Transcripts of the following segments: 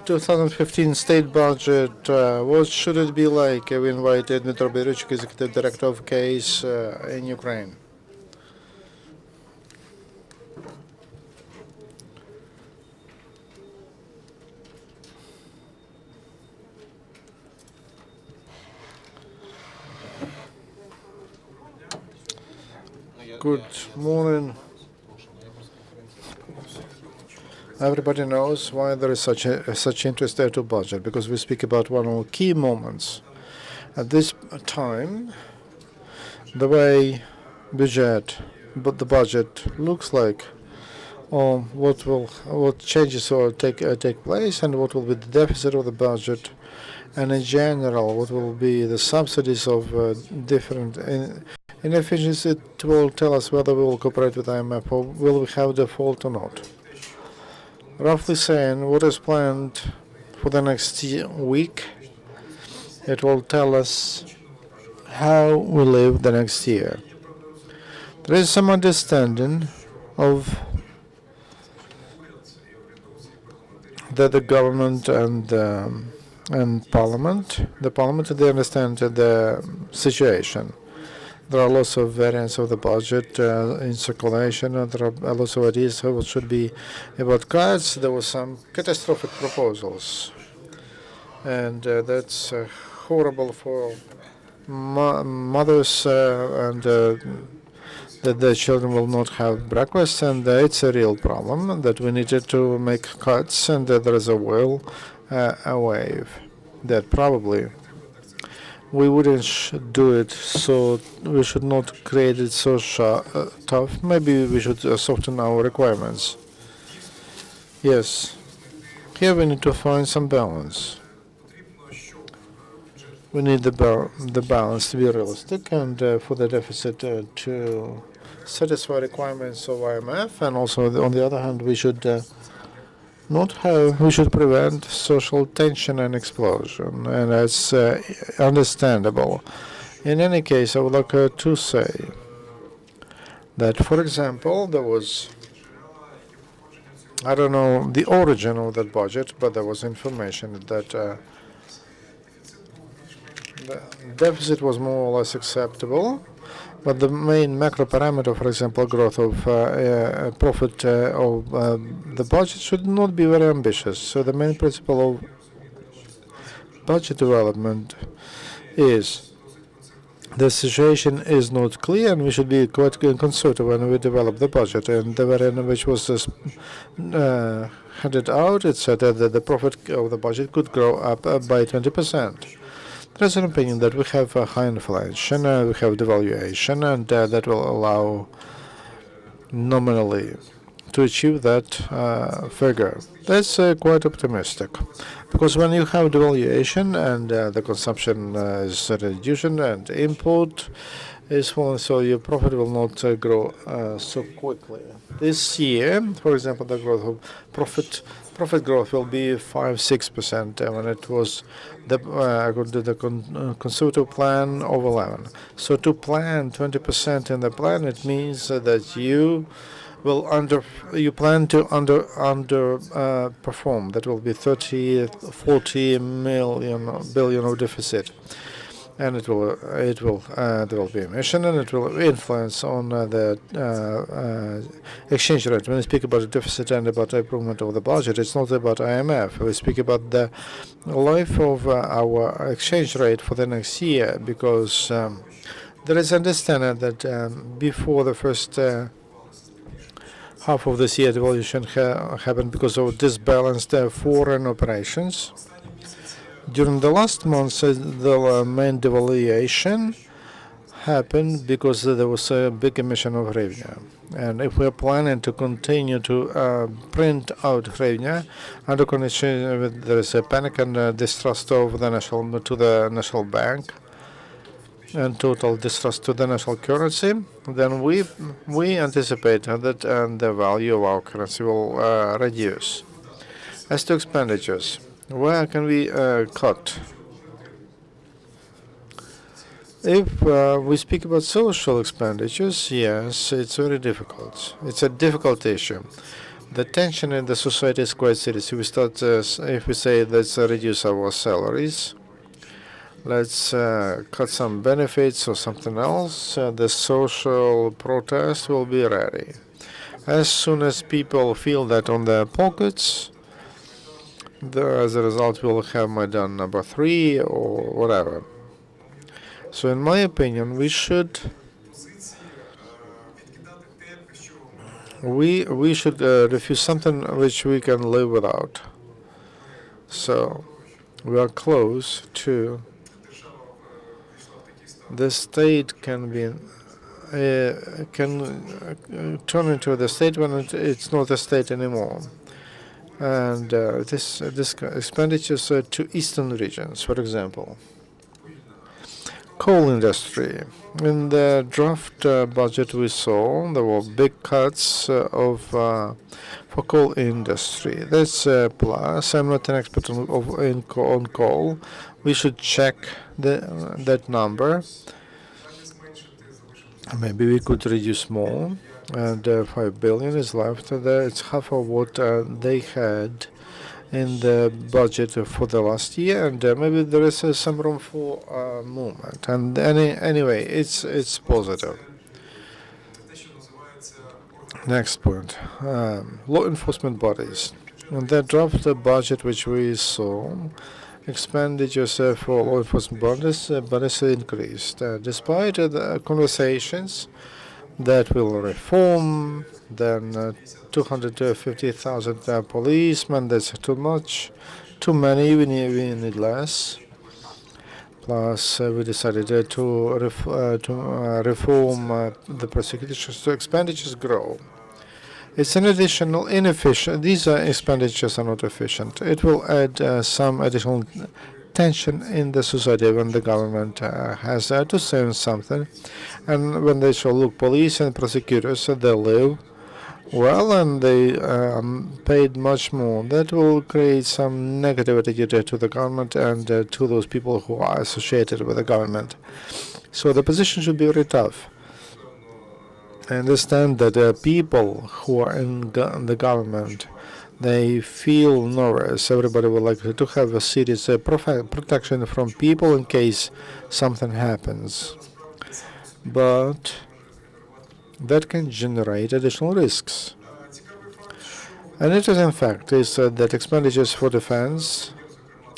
2015 state budget, what should it be like? We invited Dmytro Boyarchuk, Executive Director of CASE in Ukraine. Good morning. Everybody knows why there is such interest to budget, because we speak about one of the key moments. At this time, the way the budget looks like, or what changes will take place, and what will be the deficit of the budget, and in general, what will be the subsidies of different inefficiencies. It will tell us whether we will cooperate with IMF or will we have default or not. Roughly saying, what is planned for the next week, it will tell us how we live the next year. There is some understanding of that the government and parliament, they understand the situation. There are lots of variants of the budget in circulation. There are lots of ideas of what should be about cuts. There were some catastrophic proposals, and that's horrible for mothers and that the children will not have breakfast, and it's a real problem that we needed to make cuts, and there is a wave that probably we wouldn't do it, so we should not create it so tough. Maybe we should soften our requirements. Yes, here we need to find some balance. We need the balance to be realistic, and for the deficit to satisfy requirements of IMF, and also on the other hand, we should we should prevent social tension and explosion, and that's understandable. In any case, I would like to say that, for example, there was, I don't know the origin of that budget, but there was information that the deficit was more or less acceptable. But the main macro parameter, for example, growth of profit of the budget should not be very ambitious. So the main principle of budget development is the situation is not clear, and we should be quite conservative when we develop the budget. And the variant which was handed out, it said that the profit of the budget could grow up by 20%. There's an opinion that we have a high inflation, we have devaluation, and that will allow nominally to achieve that figure. That's quite optimistic, because when you have devaluation and the consumption is reducing and import is falling, so your profit will not grow so quickly. This year, for example, the growth of profit growth will be 5-6%, when it was according to the conservative plan of 11. So to plan 20% in the plan, it means that you plan to perform. That will be 40 billion of deficit, and there will be emission, and it will influence on the exchange rate. When we speak about the deficit and about the improvement of the budget, it's not about IMF. We speak about the life of our exchange rate for the next year, because there is understanding that before the first half of this year, devaluation happened because of disbalanced foreign operations. During the last months, the main devaluation happened because there was a big emission of hryvnia. And if we are planning to continue to print out hryvnia, under condition there is a panic and distrust of the national bank, and total distrust to the national currency, then we anticipate that the value of our currency will reduce. As to expenditures, where can we cut? If we speak about social expenditures, yes, it's very difficult. It's a difficult issue. The tension in the society is quite serious. If we say let's reduce our salaries, let's cut some benefits or something else, the social protest will be ready. As soon as people feel that on their pockets, as a result, we'll have Maidan number 3 or whatever. So in my opinion, we should refuse something which we can live without. So we are close to the state can turn into the state when it's not a state anymore. And this expenditures to eastern regions, for example. Coal industry. In the draft budget we saw there were big cuts for coal industry. That's a plus. I'm not an expert on coal. We should check that number. Maybe we could reduce more. And 5 billion is left there. It's half of what they had in the budget for the last year, and maybe there is some room for movement. And anyway, it's positive. Next point, law enforcement bodies. In the draft budget which we saw, expenditures for law enforcement bodies increased, despite the conversations that will reform. Then 250,000 policemen, that's too much, too many, we need less. Plus, we decided to reform the prosecutors, so expenditures grow. It's an additional inefficient, these expenditures are not efficient. It will add some additional tension in the society when the government has to say something. And when they shall look police and prosecutors, they live well and they paid much more. That will create some negative attitude to the government and to those people who are associated with the government. So the position should be very tough. I understand that people who are in the government, they feel nervous. Everybody would like to have a serious protection from people in case something happens. But that can generate additional risks. And it is in fact that expenditures for defense,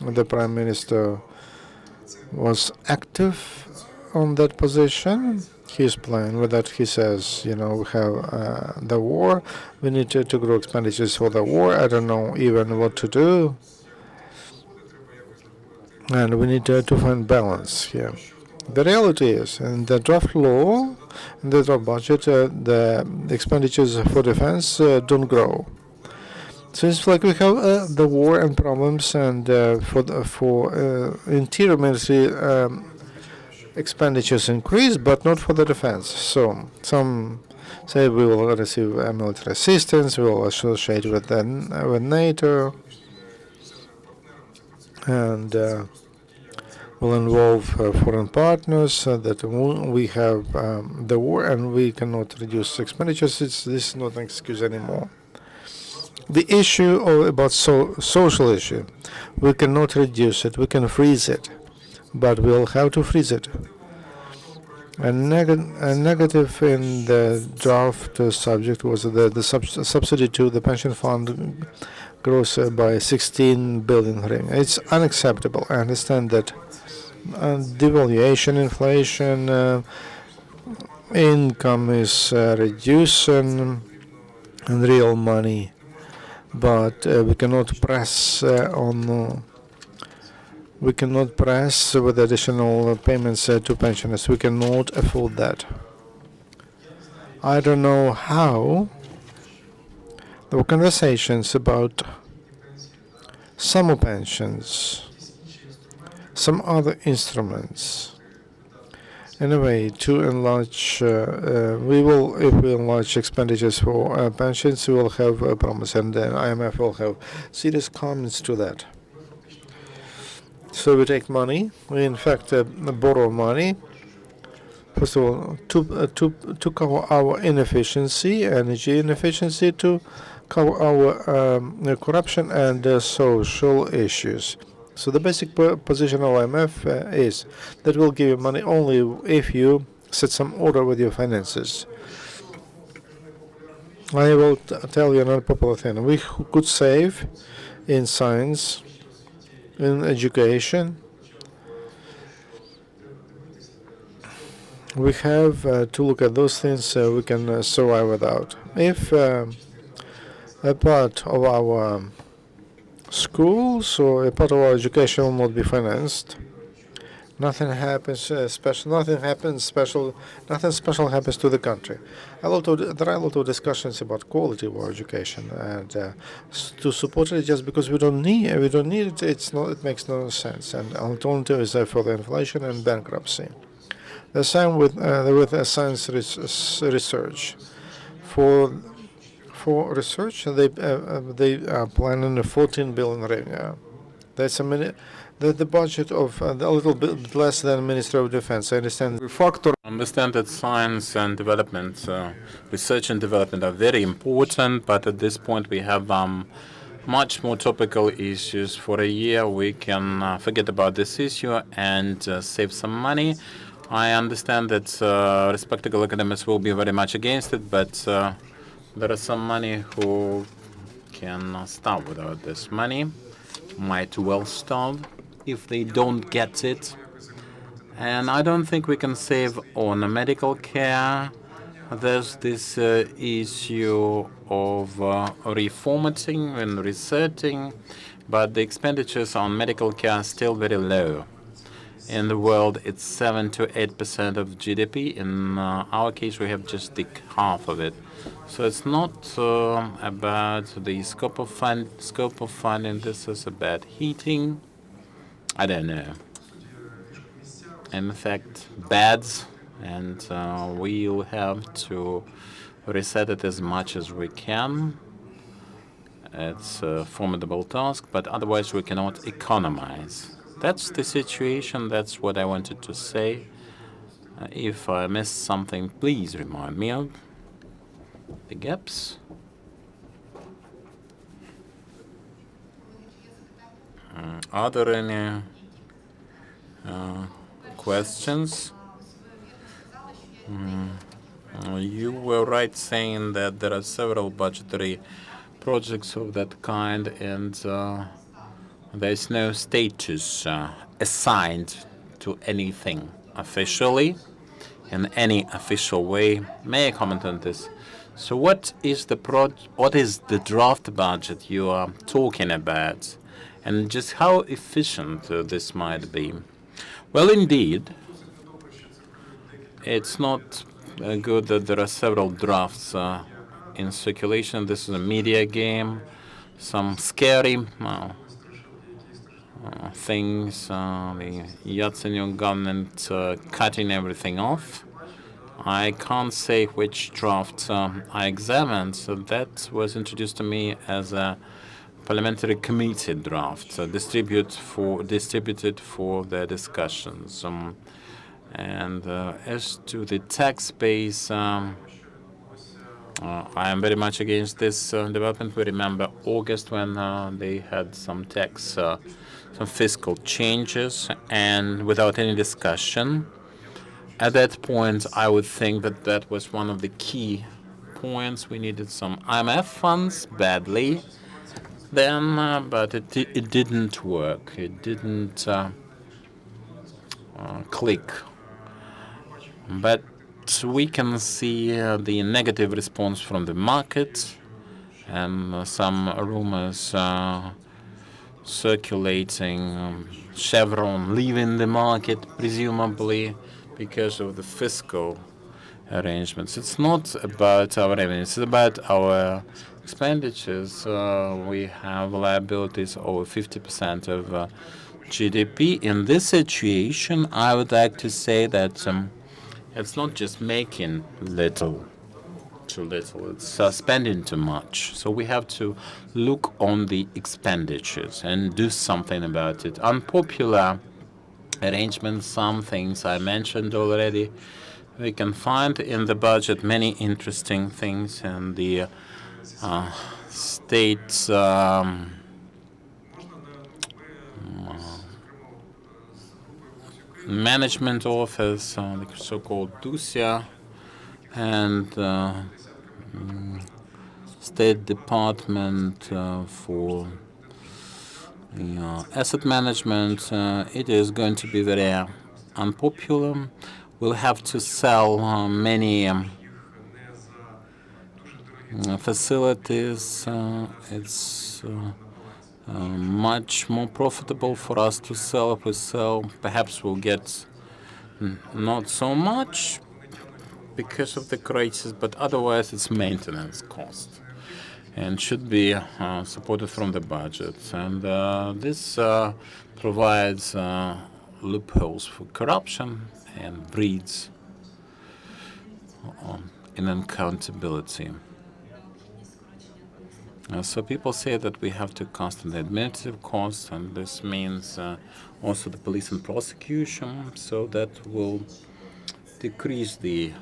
the Prime Minister was active on that position. He's playing with that. He says, we have the war, we need to grow expenditures for the war. I don't know even what to do. And we need to find balance here. The reality is, in the draft law, in the draft budget, the expenditures for defense don't grow. So it's like we have the war and problems, and for interior ministry expenditures increase, but not for the defense. So some say we will receive military assistance, we will associate with NATO, and will involve foreign partners, that we have the war and we cannot reduce expenditures. This is not an excuse anymore. The issue about social issue, we cannot reduce it, we can freeze it, but we'll have to freeze it. A negative in the draft subject was the subsidy to the pension fund grows by 16 billion hryvnia. It's unacceptable. I understand that devaluation, inflation, income is reducing in real money, but we cannot press with additional payments to pensioners. We cannot afford that. I don't know how. There were conversations about summer pensions, some other instruments. In a way, to enlarge, if we enlarge expenditures for pensions, we will have a promise, and the IMF will have serious comments to that. So we take money, we in fact borrow money, first of all, to cover our inefficiency, energy inefficiency, to cover our corruption and social issues. So the basic position of IMF is that we'll give you money only if you set some order with your finances. I will tell you another popular thing. We could save in science, in education. We have to look at those things we can survive without. If a part of our schools or a part of our education will not be financed, nothing happens special. Nothing happens special. Nothing special happens to the country. There are a lot of discussions about quality of our education, and to support it just because we don't need it. It's not. It makes no sense. And alternative is further inflation and bankruptcy. The same with science research. For research, they are planning a 14 billion revenue. That's the budget of a little bit less than Ministry of Defense. I understand. Understand that science and development, research and development are very important, but at this point we have much more topical issues. For a year we can forget about this issue and save some money. I understand that respectable academics will be very much against it, but there are some money who can starve without this money, might well starve if they don't get it. And I don't think we can save on medical care. There's this issue of reformatting and researching, but the expenditures on medical care are still very low. In the world, it's 7 to 8% of GDP. In our case, we have just the half of it. So it's not about the scope of funding. This is about heating. I don't know. In fact, beds, and we'll have to reset it as much as we can. It's a formidable task, but otherwise we cannot economize. That's the situation. That's what I wanted to say. If I missed something, please remind me of the gaps. Are there any questions? You were right saying that there are several budgetary projects of that kind, and there's no status assigned to anything officially in any official way. May I comment on this? So what is the draft budget you are talking about, and just how efficient this might be? Well, indeed, it's not good that there are several drafts in circulation. This is a media game. Some scary things, the Yatsenyuk government cutting everything off. I can't say which draft I examined, so that was introduced to me as a parliamentary committee draft, distributed for the discussions. And as to the tax base, I am very much against this development. We remember August when they had some fiscal changes, and without any discussion. At that point, I would think that that was one of the key points. We needed some IMF funds badly then, but it didn't work. It didn't click. But we can see the negative response from the market and some rumors circulating, Chevron leaving the market, presumably because of the fiscal arrangements. It's not about our revenue, it's about our expenditures. We have liabilities over 50% of GDP. In this situation, I would like to say that it's not just making too little, it's spending too much. So we have to look on the expenditures and do something about it. Unpopular arrangements, some things I mentioned already. We can find in the budget many interesting things, and the state management office, the so-called DUSIA, and State Department for asset management. It is going to be very unpopular. We'll have to sell many facilities. It's much more profitable for us to sell. If we sell, perhaps we'll get not so much because of the crisis, but otherwise it's maintenance cost and should be supported from the budget. And this provides loopholes for corruption and breeds in accountability. So people say that we have to cost the administrative costs, and this means also the police and prosecution, so that will decrease the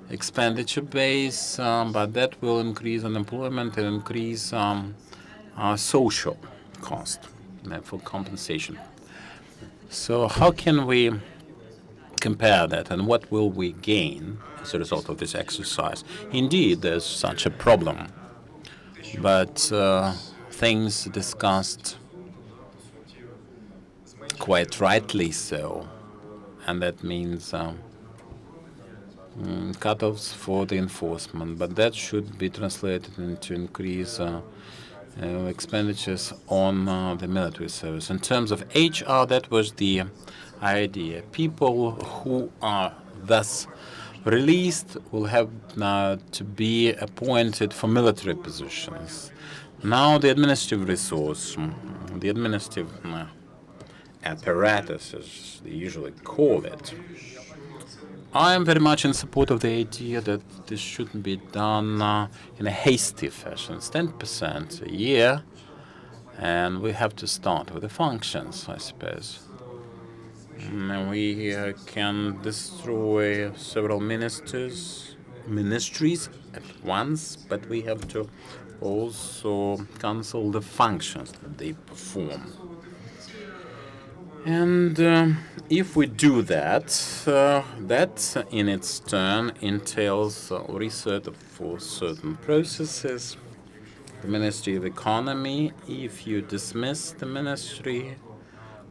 expenditure base, but that will increase unemployment and increase social cost, for compensation. So how can we compare that, and what will we gain as a result of this exercise? Indeed, there's such a problem, but things discussed quite rightly so, and that means cutoffs for the enforcement, but that should be translated into increase expenditures on the military service. In terms of HR, that was the idea. People who are thus released will have to be appointed for military positions. Now the administrative resource, the administrative apparatus, as they usually call it, I am very much in support of the idea that this shouldn't be done in a hasty fashion. It's 10% a year, and we have to start with the functions, I suppose. And we can destroy several ministries at once, but we have to also cancel the functions that they perform. And if we do that, that in its turn entails research for certain processes. The Ministry of Economy, if you dismiss the ministry,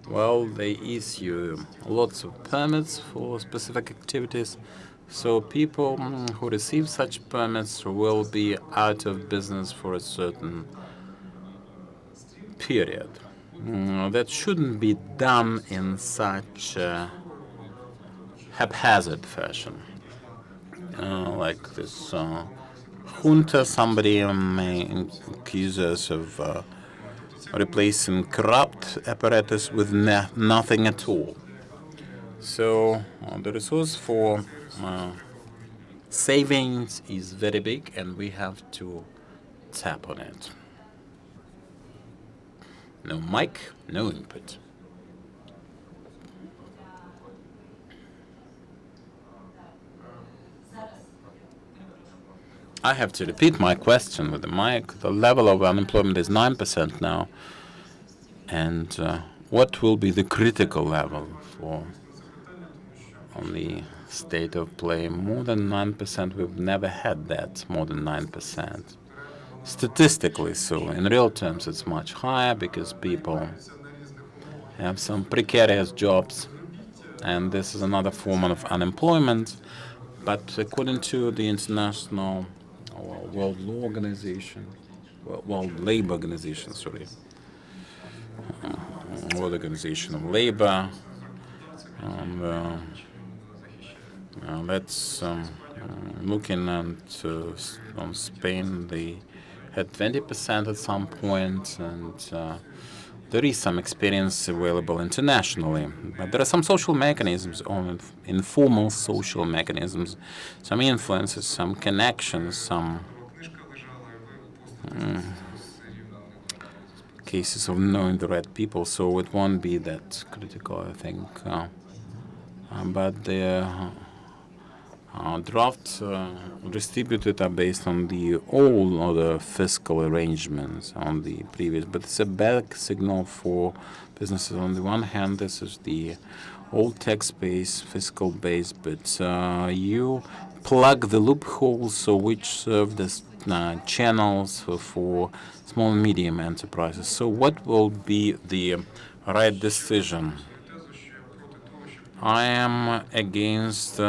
well, they issue lots of permits for specific activities. So people who receive such permits will be out of business for a certain period. That shouldn't be done in such a haphazard fashion. Like this junta, somebody may accuse us of replacing corrupt apparatus with nothing at all. So the resource for savings is very big, and we have to tap on it. No mic, no input. I have to repeat my question with the mic. The level of unemployment is 9% now. And what will be the critical level for on the state of play? More than 9%, we've never had that, more than 9%. Statistically, so in real terms, it's much higher because people have some precarious jobs, and this is another form of unemployment. But according to the International World Labor Organization, World Organization of Labor, that's looking at on Spain. They had 20% at some point, and there is some experience available internationally. But there are some social mechanisms, or informal social mechanisms, some influences, some connections, some cases of knowing the right people, so it won't be that critical, I think. But the Drafts distributed are based on the all other fiscal arrangements on the previous, but it's a bad signal for businesses. On the one hand, this is the old tax base, fiscal base, but you plug the loopholes which serve as channels for small and medium enterprises. So what will be the right decision? I am against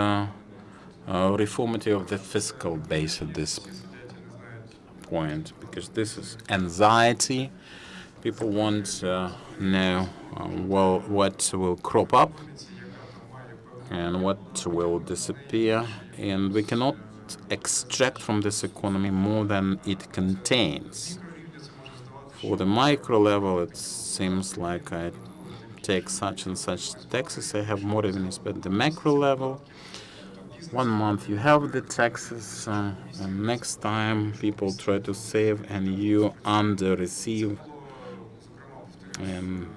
reformity of the fiscal base at this point, because this is anxiety. People want to know well what will crop up and what will disappear, and we cannot extract from this economy more than it contains. For the micro level, it seems like I take such and such taxes, I have more revenues, but the macro level, 1 month you have the taxes, and next time people try to save and you under receive on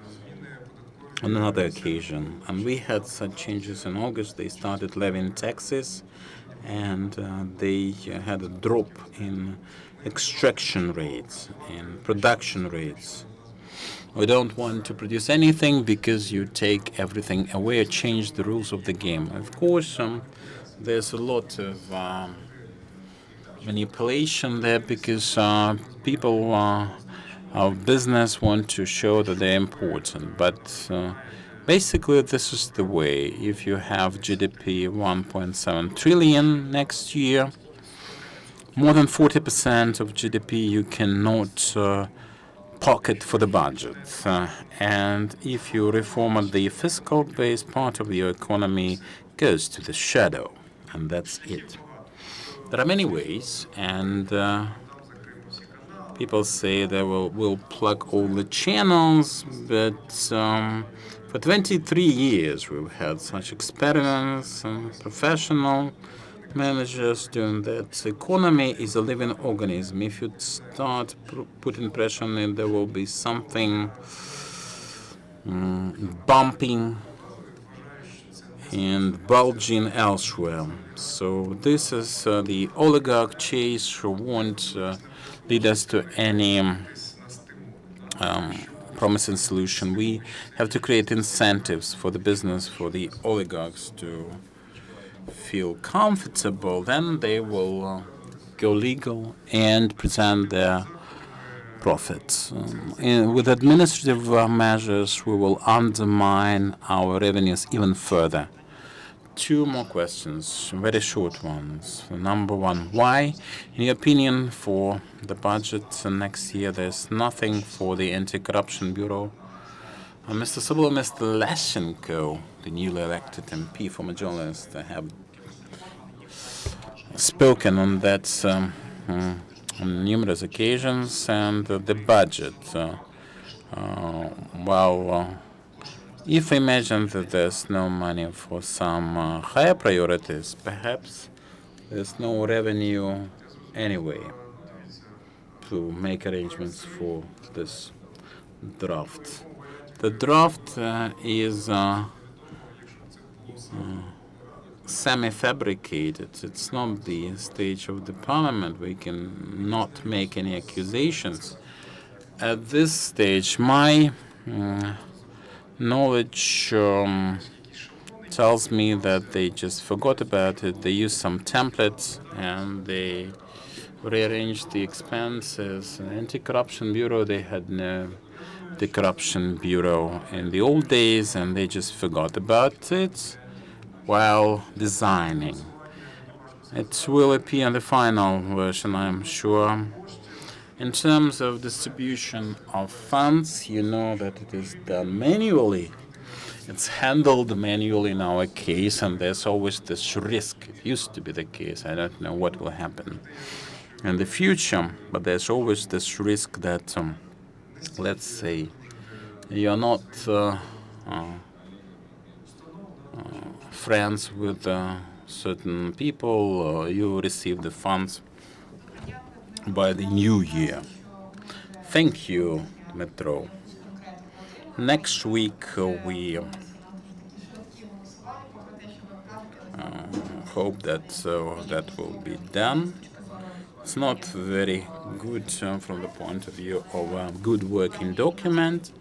another occasion. And we had such changes in August. They started levying taxes, and they had a drop in extraction rates and production rates. We don't want to produce anything because you take everything away or change the rules of the game. Of course, there's a lot of manipulation there, because people of business want to show that they're important. But basically, this is the way. If you have GDP 1.7 trillion next year, more than 40% of GDP you cannot pocket for the budget. And if you reform the fiscal base, part of your economy goes to the shadow, and that's it. There are many ways, and people say they will plug all the channels, but for 23 years we've had such experiments and professional managers doing that. The economy is a living organism. If you start putting pressure on it, there will be something bumping and bulging elsewhere. So this is the oligarch chase who won't lead us to any promising solution. We have to create incentives for the business, for the oligarchs to feel comfortable. Then they will go legal and present their profits. With administrative measures, we will undermine our revenues even further. Two more questions, very short ones. Number one, why, in your opinion, for the budget next year, there's nothing for the Anti-Corruption Bureau? Mr. Sobol, Mr. Lashenko, the newly elected MP, former journalist, have spoken on that on numerous occasions, and the budget. If I imagine that there's no money for some higher priorities, perhaps there's no revenue anyway to make arrangements for this draft. The draft is semi-fabricated. It's not the stage of the parliament. We can not make any accusations. At this stage, my knowledge tells me that they just forgot about it. They used some templates and they rearranged the expenses. Anti-Corruption Bureau, they had no Anti-Corruption Bureau in the old days, and they just forgot about it while designing. It will appear in the final version, I'm sure. In terms of distribution of funds, you know that it is done manually. It's handled manually in our case, and there's always this risk. It used to be the case. I don't know what will happen in the future, but there's always this risk that, let's say, you're not friends with certain people, you receive the funds by the new year. Thank you, Dmytro. Next week we hope that that will be done. It's not very good from the point of view of a good working document,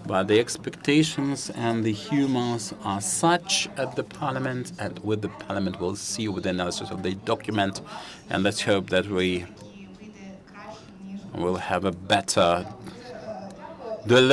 but the expectations and the humors are such at the Parliament, and with the Parliament we'll see with the analysis of the document, and let's hope that we will have a better